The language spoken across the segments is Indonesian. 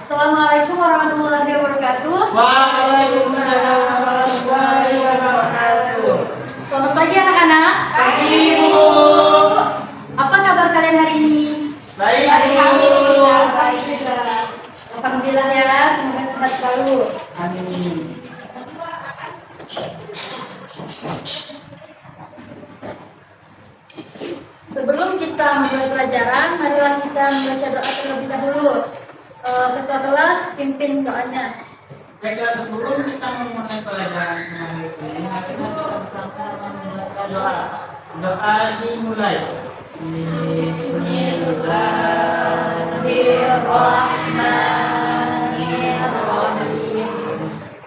Assalamualaikum warahmatullahi wabarakatuh. Waalaikumsalam warahmatullahi wabarakatuh. Selamat pagi anak-anak. Pagi, Bu. Apa kabar kalian hari ini? Baik, Alhamdulillah baik juga. Alhamdulillah ya, semoga sehat selalu. Amin. Sebelum kita memulai pelajaran, marilah kita membaca doa terlebih dahulu. Ketua kelas pimpin doanya. Baiklah, sebelum kita memulai pelajaran hari ini, kita bersama-sama membaca doa. Doa dimulai. Bismillahirrahmanirrahim.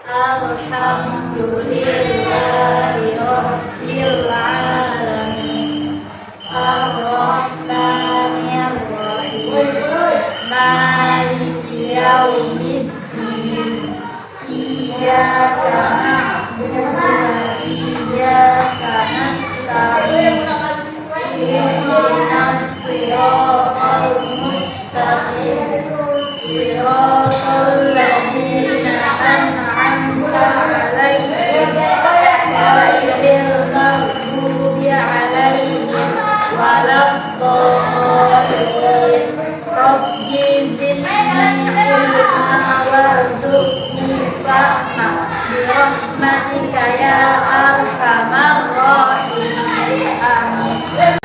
Alhamdulillahi rabbil alamin. Ar-Rahmanir-Rahim. Maliki yaumiddin. Iyyaka na'budu wa iyyaka nasta'in. Ihdinas siratal mustaqim. Siratal ladzina an'amta 'alaihim ghairil maghdubi 'alaihim waladdallin. Rabbi zidni ilma warzuqni fahma birahmatika ya arhamar rahimin. Amin.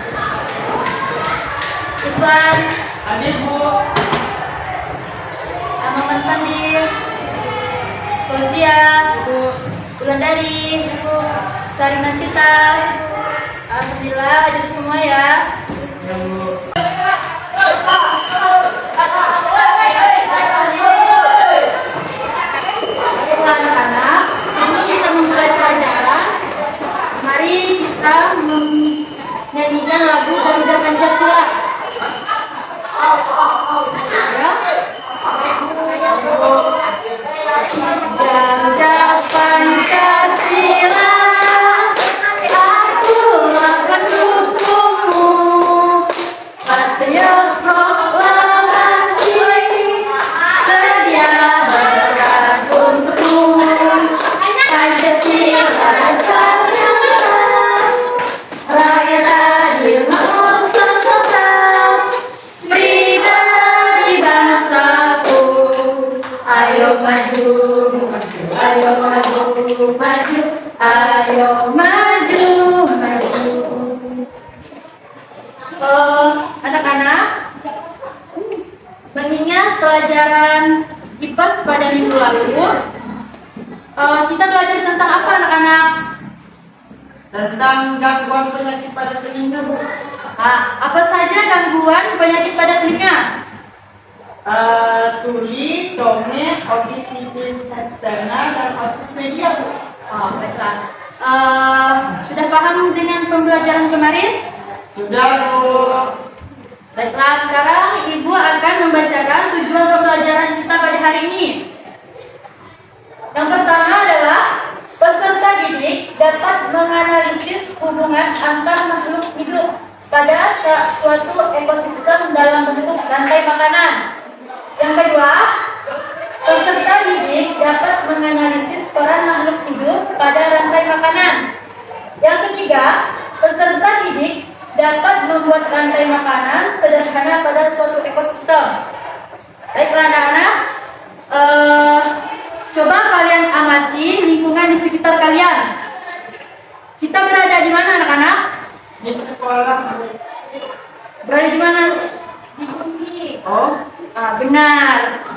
Iswan, Hadir, Bu. Amaman Sandi, Fauzia, Wulandari, Sarina Sita. Alhamdulillah hadir semua ya. Ya, Bu. Anak-anak, sebelum kita memulai pelajaran, mari kita menyanyikan lagu Garuda Pancasila. Ya. Garuda Pancasila, akulah pendukungmu. Patriot proklamasi, sedia berperang untukmu. Pancasila Nusantara, rakyat adil mau sentosa, pribadi bangsaku. Ayo maju, ayo maju, maju, ayo maju, maju. Anak-anak, mengingat pelajaran IPAS pada minggu lalu, kita belajar tentang apa anak-anak? Tentang gangguan penyakit pada telinga, Bu. Apa saja gangguan penyakit pada telinga? Tuli, tone, otitis eksternal, dan otitis media, Bu. Baiklah. Sudah paham dengan pembelajaran kemarin? Sudah, Bu. Baiklah, sekarang Ibu akan membacakan tujuan pembelajaran kita pada hari ini. Yang pertama adalah peserta didik dapat menganalisis hubungan antar makhluk hidup pada suatu ekosistem dalam bentuk rantai makanan. Yang kedua, peserta didik dapat menganalisis peran makhluk hidup pada rantai makanan. Yang ketiga, peserta didik dapat membuat rantai makanan sederhana pada suatu ekosistem. Baiklah anak-anak, coba kalian amati lingkungan di sekitar kalian. Kita berada di mana anak-anak? Di sekolah. Berada di mana? Di bumi. Oh, Benar.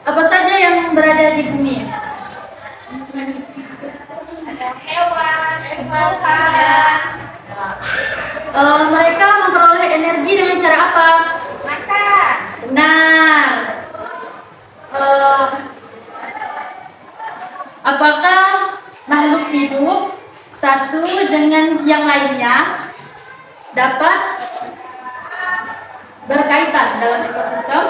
Apa saja yang berada di bumi? Ada hewan, tumbuhan. Mereka memperoleh energi dengan cara apa? Makan. Benar. Apakah makhluk hidup satu dengan yang lainnya dapat berkaitan dalam ekosistem?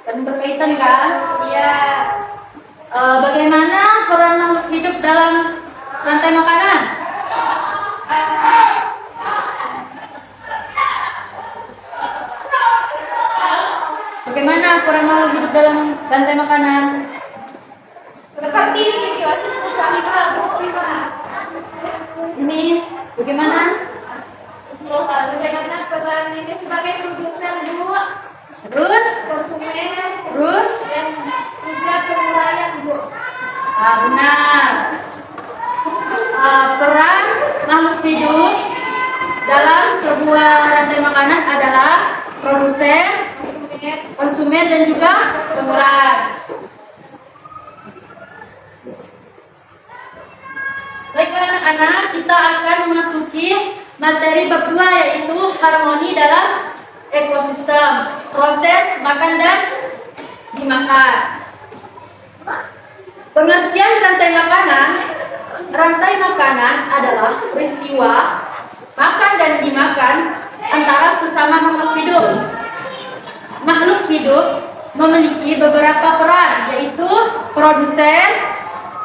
Dan berkaitan kan? Iya. Bagaimana peran makhluk hidup dalam rantai makanan? Bagaimana peran makhluk hidup dalam rantai makanan? Seperti simbiosis mutualisme, Bu. Ini bagaimana? Bagaimana peran ini sebagai produsen, Bu? Terus, Konsumen terus, dan juga penguraian, Bu. benar. Peran makhluk hidup dalam sebuah rantai makanan adalah produsen, konsumen, dan juga pengurai. Baiklah anak-anak, kita akan memasuki materi bab 2 yaitu harmoni dalam ekosistem, proses makan dan dimakan. Pengertian rantai makanan adalah peristiwa makan dan dimakan antara sesama makhluk hidup. Makhluk hidup memiliki beberapa peran yaitu produsen,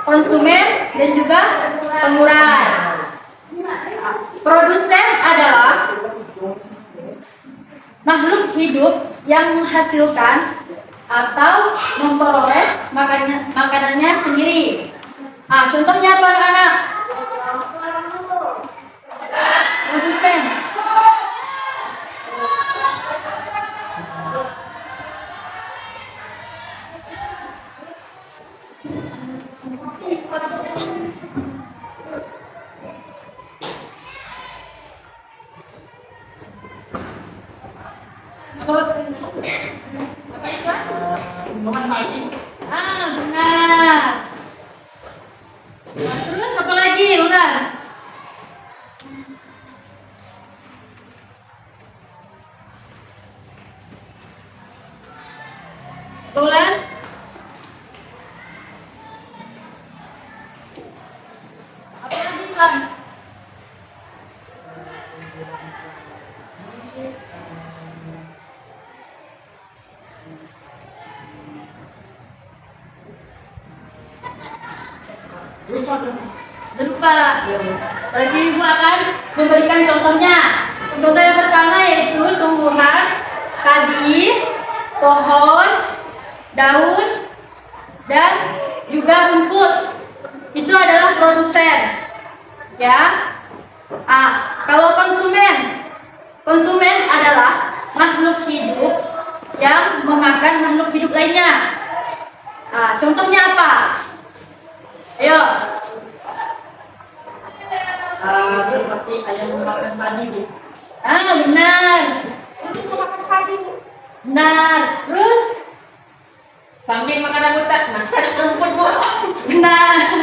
konsumen, dan juga pengurai. Produsen adalah makhluk hidup yang menghasilkan atau memperoleh makanannya sendiri. Contohnya apa anak-anak? Produsen. Teman lagi. Benar. Terus apa lagi, Ulan? Ulan? Apa lagi, San? Berupa. Lagi Ibu akan memberikan contohnya. Contoh yang pertama yaitu tumbuhan, padi, pohon, daun, dan juga rumput. Itu adalah produsen. Ya. Kalau konsumen adalah makhluk hidup yang memakan makhluk hidup lainnya. Contohnya apa? Ayo. Seperti ayam memakan padi, Bu. Benar. Ini memakan padi, Bu. Benar. Terus? Kambing makan rambutan, makan rumput, Bu. Benar.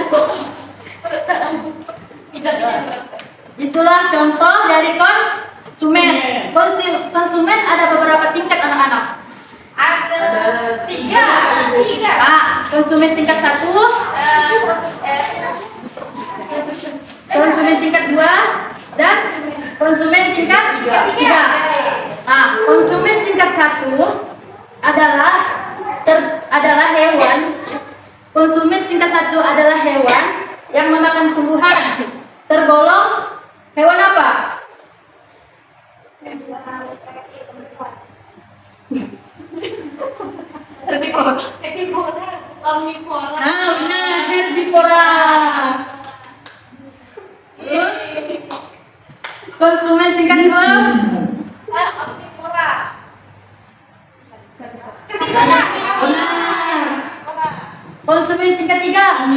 Itulah contoh dari konsumen. Konsumen ada beberapa tingkat anak-anak. Ada tiga. Konsumen tingkat 1, konsumen tingkat 2, dan konsumen tingkat 3. Konsumen tingkat 1 adalah hewan. Konsumen tingkat 1 adalah hewan yang memakan tumbuhan. Tergolong hewan apa? Benar, herbivora. Terus konsumen tingkat 2? Benar. Konsumen tingkat 3?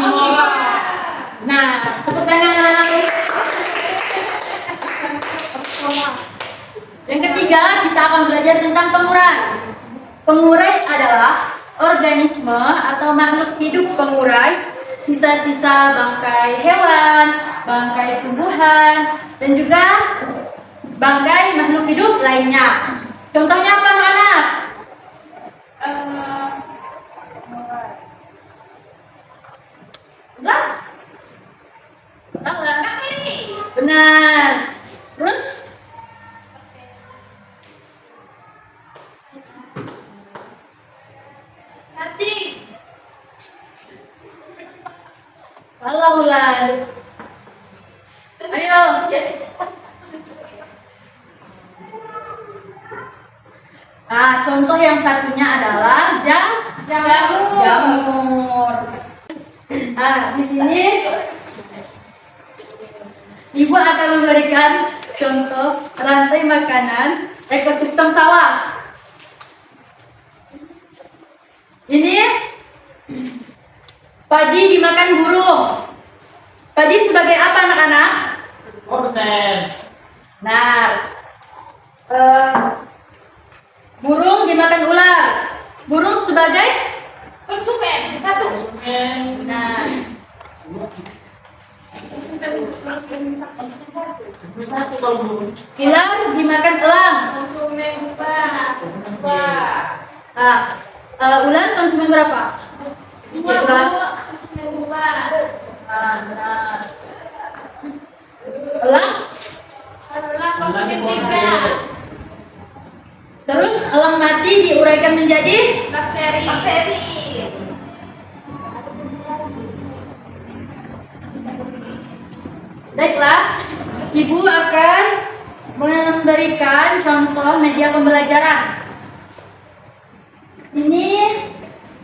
Nah, tepuk tangan. Yang ketiga, kita akan belajar tentang pengurai. Pengurai adalah organisme atau makhluk hidup pengurai sisa-sisa bangkai hewan, bangkai tumbuhan, dan juga bangkai makhluk hidup lainnya. Contohnya apa anak-anak? Udah? Salah. Benar. Terus? Cacing. Salah ular. Ayo. Nah, contoh yang satunya adalah jamur. Nah, di sini Ibu akan memberikan contoh rantai makanan ekosistem sawah. Ini padi dimakan burung. Padi sebagai apa anak-anak? Korban. Nah, burung dimakan ular. Burung sebagai Konsumen. Satu. nah, Satu kalau belum. ular dimakan elang. Konsumen dua. Ular konsumen berapa? Dua. Konsumen dua. Nah. Elang? Elang konsumen tiga. Terus elang mati diuraikan menjadi Bakteri. baiklah, Ibu akan memberikan contoh media pembelajaran. Ini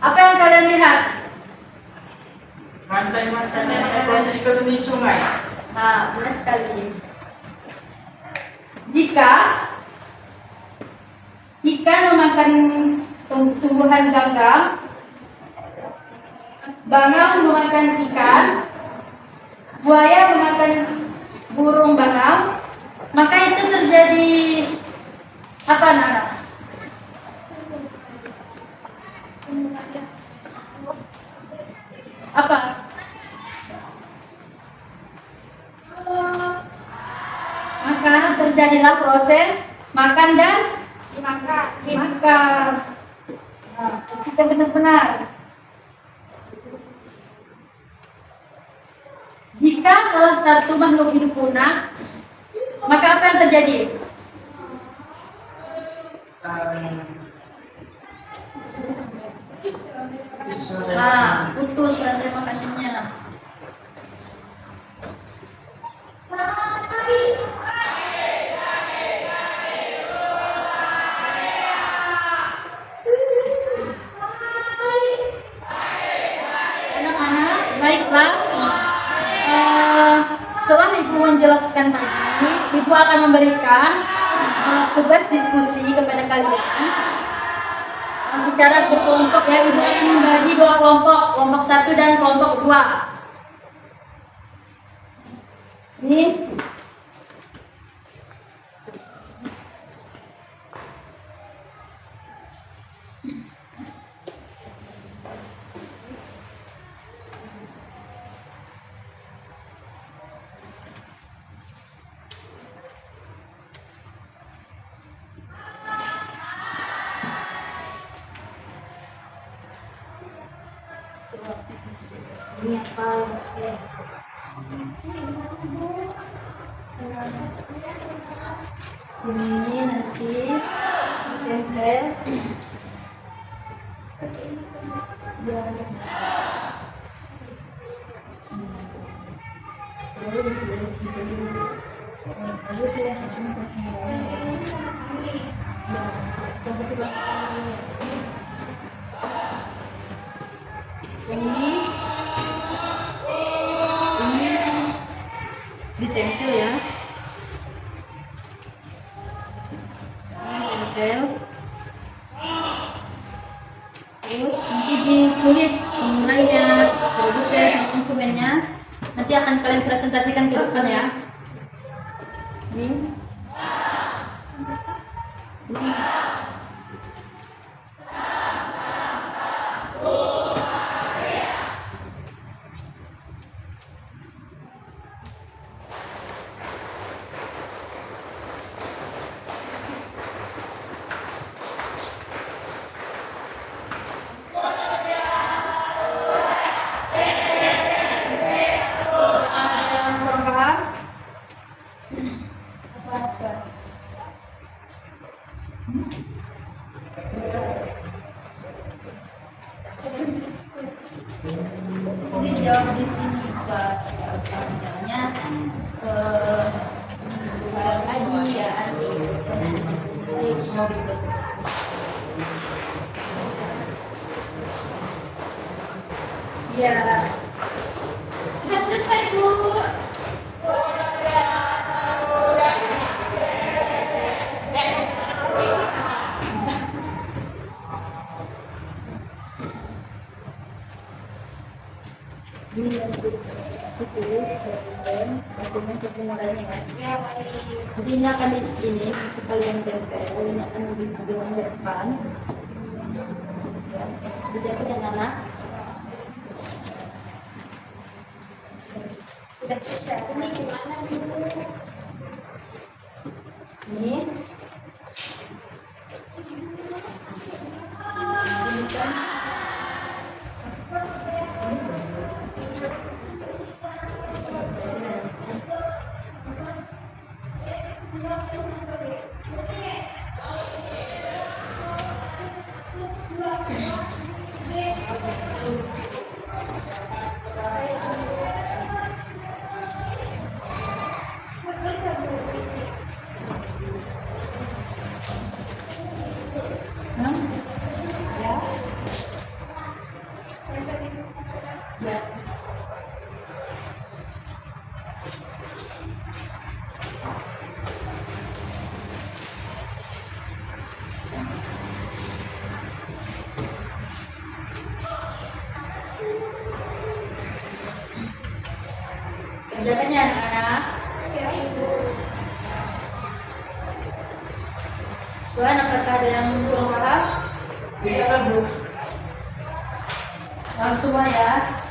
apa yang kalian lihat? Mantan ekosistem di sungai. Nah, benar sekali. Jika ikan memakan tumbuhan ganggang, bangau memakan ikan, buaya memakan burung bangau, maka itu terjadi apa anak-anak? Apa? Maka terjadilah proses makan dan makan. Nah, kita benar-benar. Jika salah satu makhluk hidup punah, maka apa yang terjadi? Nah, putus rantai makanannya. Anak-anak, baiklah. Setelah Ibu menjelaskan tadi, Ibu akan memberikan tugas diskusi kepada kalian secara berkelompok ya. Ibu akan membagi dua kelompok, kelompok 1 dan kelompok 2. Ini ini apa maksudnya? Ini nanti tempel. Dan ini ditempel ya. Ini ditempel. Terus nanti ditulis penggunanya, produser sama konsumennya. Nanti akan kalian presentasikan ke depan ya. Ini. Jadi jawab di sini Pak. Caranya lagi ya. Ya. Sudah selesai, Bu. Ditulis dokumen perkenalannya ya. Ya, baik. Jadi ini akan ini kalian tempel, ini akan dibilang ke depan. Ya, dijaga yang anak. Sudah selesai. Ini gimana, Bu? Ini. Ini kan. Kerjakan ya anak-anak. Sesuai, apakah ada yang kurang paham? Iya kan, Bu? Paham semua ya?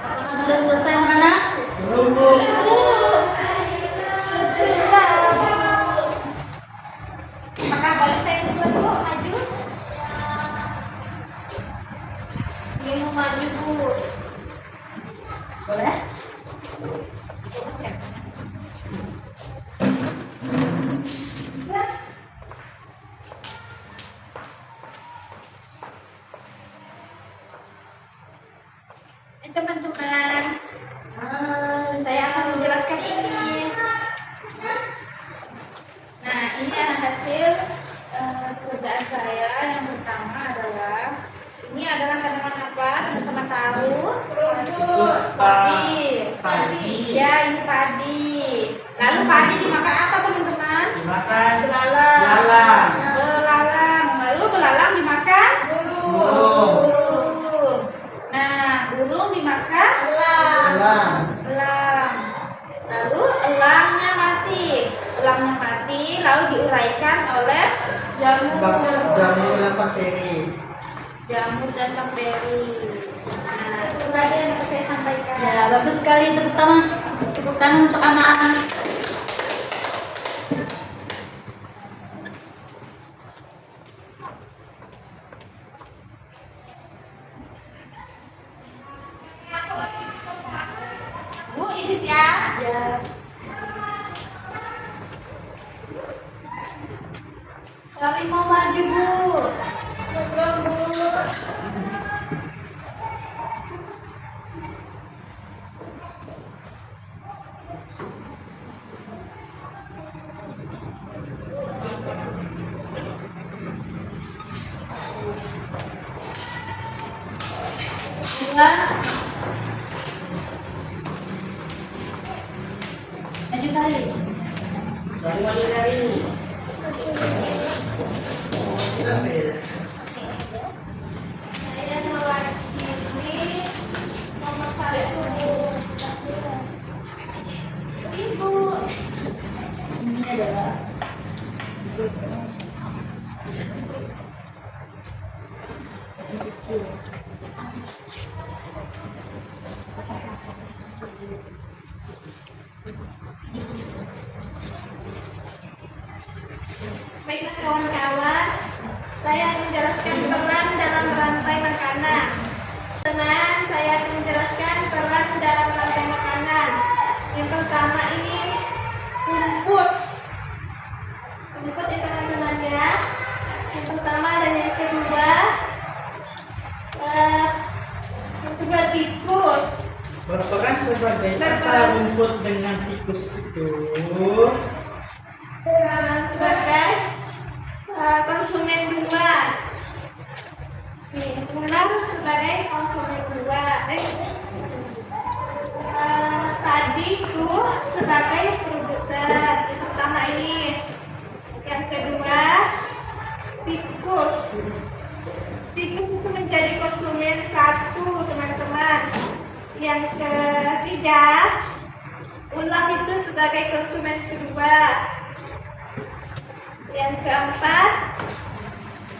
Apakah sudah selesai anak-anak? Belum, Bu. Apakah boleh saya ikut Bu? Maju. Ini mau maju Bu. Boleh? Teman-teman, saya akan menjelaskan ini. Nah, ini adalah hasil pekerjaan saya. Yang pertama adalah ini adalah tanaman apa? Teman-teman tahu? Rumput. Padi. Padi. Ya, ini padi. Lalu padi dimakan apa teman-teman? Dimakan Belalang. belalang. Belalang. Lalu belalang dimakan? Burung. Burung. Nah, burung dimakan? Elang. Elang. Lalu elangnya mati. Elangnya mati lalu diuraikan oleh jamur. Jamur dan bakteri. Jamur dan bakteri. Nah, itu saja yang bisa saya sampaikan. Ya, bagus sekali tepuk tangan. Tepuk tangan untuk anak-anak. Bu, izin ya. Ya. Kami mau maju, Bu. Belum, Bu. Dua. Maju Sari. Dari. Saya mewakili nomor 1, Bu. Ibu. Ini adalah ini kecil. Baiklah kawan-kawan, saya akan menjelaskan peran dalam rantai makanan. Teman, saya akan menjelaskan peran dalam rantai makanan. Yang pertama ini rumput. Rumput ya teman-teman ya. Yang pertama dan yang kedua, tikus. Berperan sebagai Berperan. rumput dengan tikus itu. Sebagai konsumen buah. Benar sebagai konsumen buah. Tadi itu sebagai produser. Yang pertama ini. Yang kedua tikus. Tikus itu menjadi konsumen satu teman-teman. Yang ketiga ular itu sebagai konsumen kedua. Yang keempat,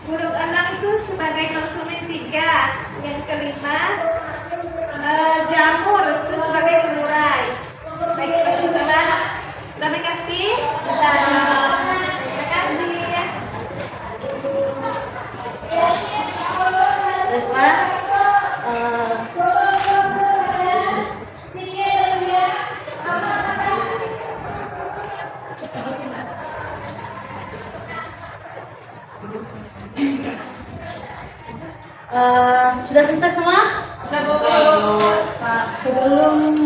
burung elang itu sebagai konsumen 3. Yang kelima, jamur itu sebagai pengurai. Baik teman-teman, sudah mengerti? Terima kasih. Baiklah. Sudah selesai semua? Sebelum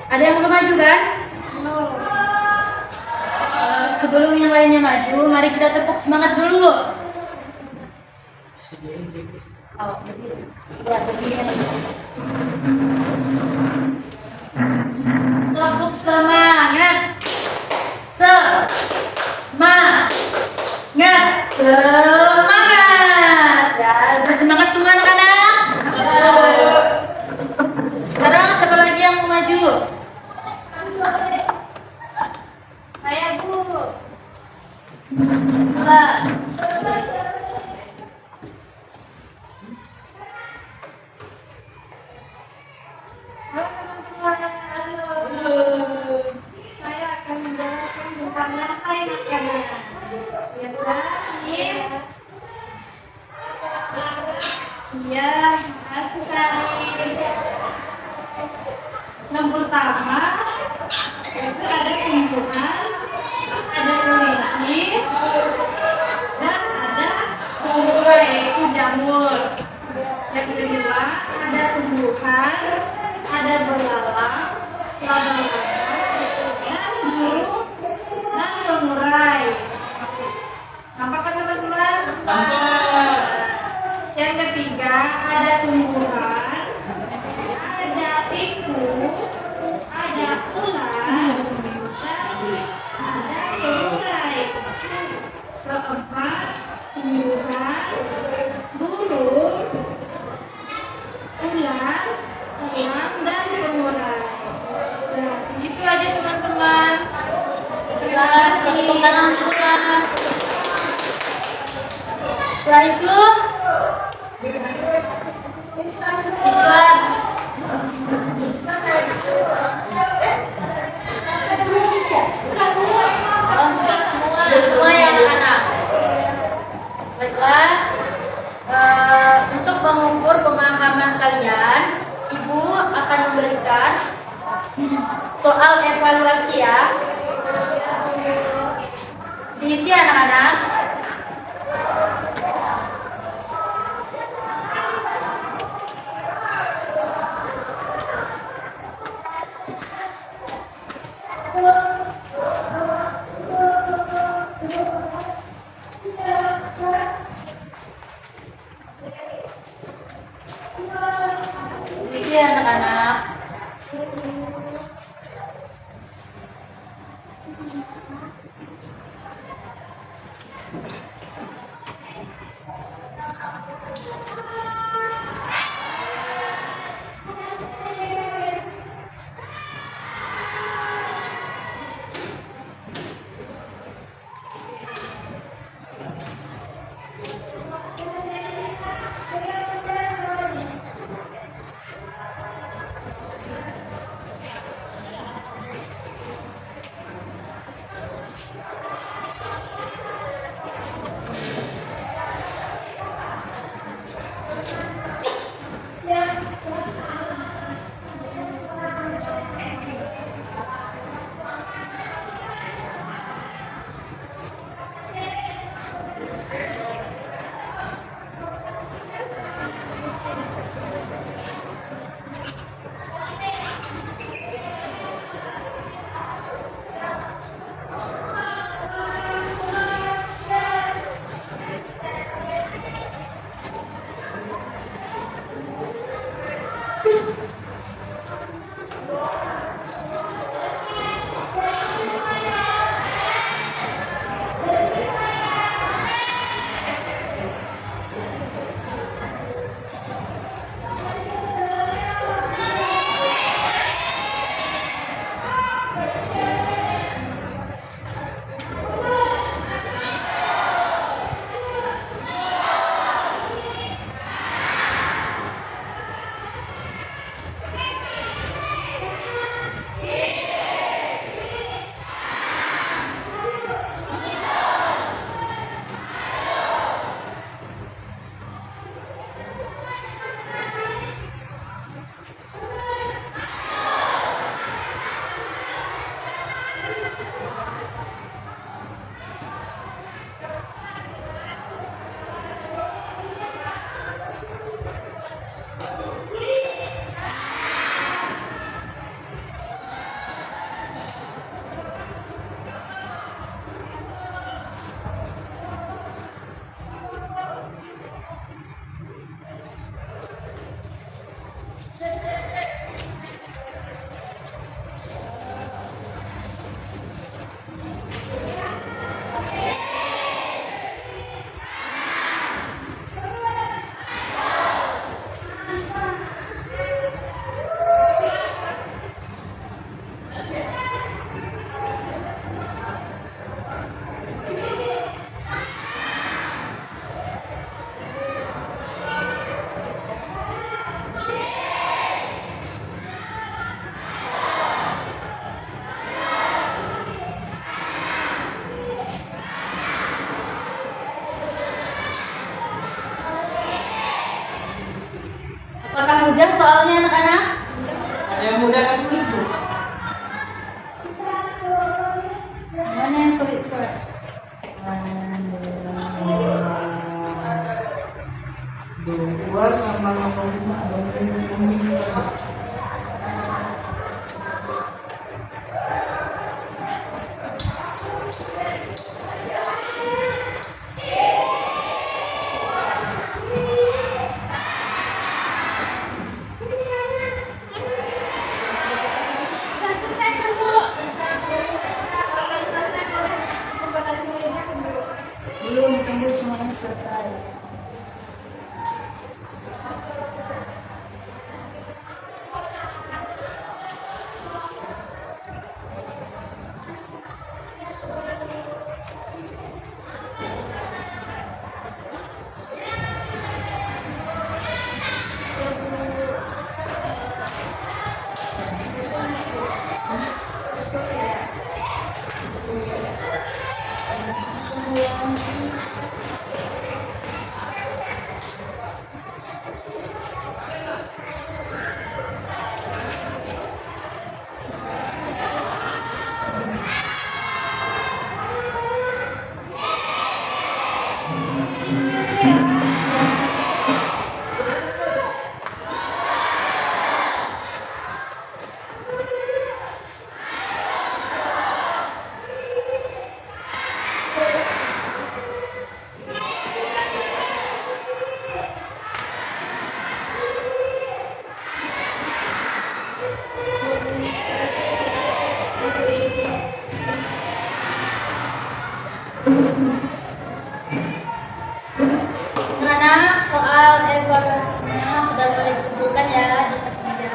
ada yang belum maju kan? Sebelum yang lainnya maju, mari kita tepuk semangat dulu. Oh, ya, tepuk semangat, semangat, semangat. Ya, bersemangat semua anak-anak. Sekarang siapa lagi yang mau maju? Saya Bu. Lah. Iya, makasih Sari. Yang pertama, itu ada tumbuhan, ada kelinci, dan ada tumbuhan yaitu jamur. Yang kedua, ada tumbuhan, ada belalang, laba-laba, dan burung, dan mengurai. Apakah teman-teman? Yang ketiga, ada tumbuhan, ada tikus, ada ular, dan ada mengurai. Keempat, tumbuhan, burung, ular, elang, dan mengurai. Nah, segitu aja teman-teman. Terima kasih. Tepuk tangan semua. Setelah itu Islam. Sudah semua ya anak-anak. Baiklah, untuk mengukur pemahaman kalian, Ibu akan memberikan soal evaluasi ya. Diisi anak-anak. Diisi anak-anak. Apakah mudah soalnya anak-anak? Ada yang mudah kan sulit Bu? Mana yang sulit-sulit? Dua sama 0,5. Belum, tunggu semuanya selesai. Anak-anak, soal evaluasinya sudah mulai dikumpulkan ya di atas meja.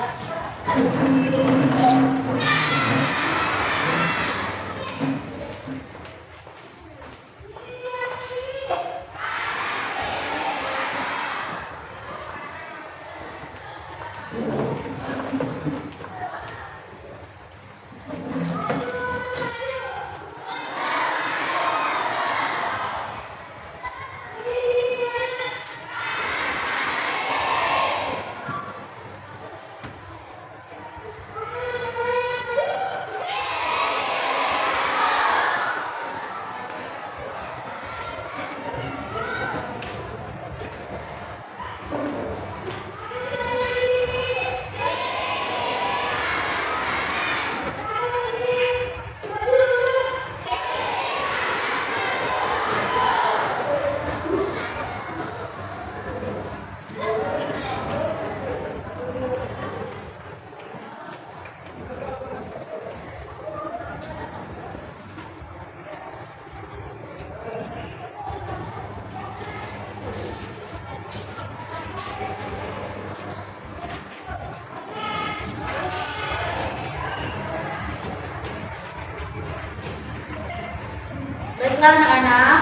Baiklah anak-anak,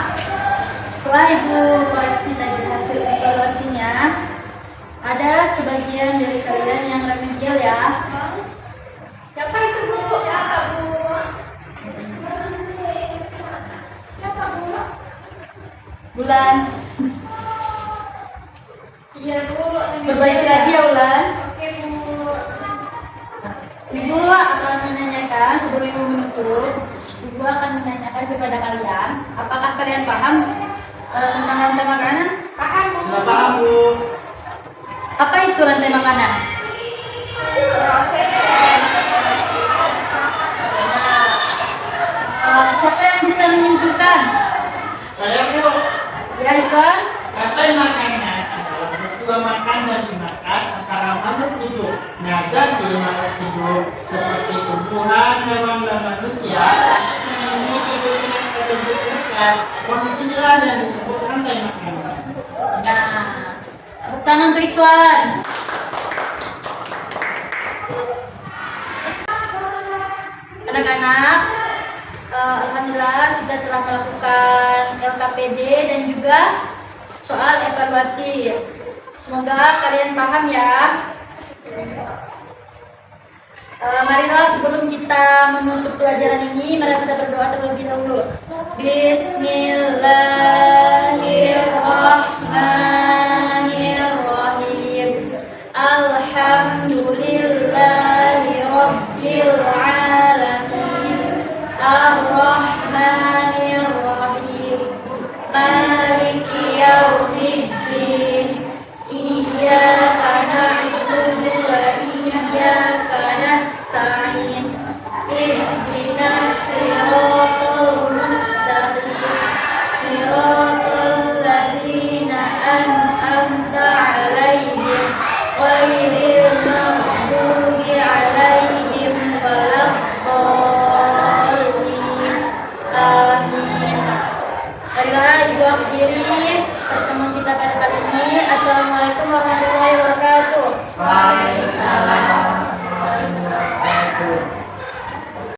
setelah ibu koreksi tadi hasil evaluasinya, ada sebagian dari kalian yang remedial ya. Siapa itu Bu? Siapa Bu? Siapa Bu? Bulan, Iya Bu. perbaiki lagi ya Bulan. Oke Bu. Ibu akan menanyakan sebelum ibu menutup. Ibu akan menanyakan kepada kalian, apakah kalian paham tentang rantai makanan? Paham Bu. Nggak paham Bu. Apa itu rantai makanan? Proses. Siapa yang bisa menunjukkan? Saya Bu. Ya Iswan? Rantai makanan adalah peristiwa makan dan dimakan antara makhluk hidup. Nah, jadi makhluk hidup seperti tumbuhan, hewan, dan manusia yang memiliki hubungan terbentuk mereka. Proses inilah yang disebut rantai makanan. Nah, tepuk tangan untuk Iswan. Anak-anak, alhamdulillah kita telah melakukan LKPD dan juga soal evaluasi. Semoga kalian paham ya. Marilah sebelum kita menutup pelajaran ini, mari kita berdoa terlebih dahulu. Bismillahirrahmanirrahim. maliki yaumiddin. Iyyaka na'budu wa iyyaka nasta'in. Ihdinas siratal mustaqim. Siratal ladzina an'amta 'alaihim ghairil maghdubi 'alaihim waladdallin. Amin. Baiklah Ibu akhiri pertemuan kita pada kali ini. Assalamualaikum warahmatullahi wabarakatuh. Waalaikumsalam warahmatullahi wabarakatuh.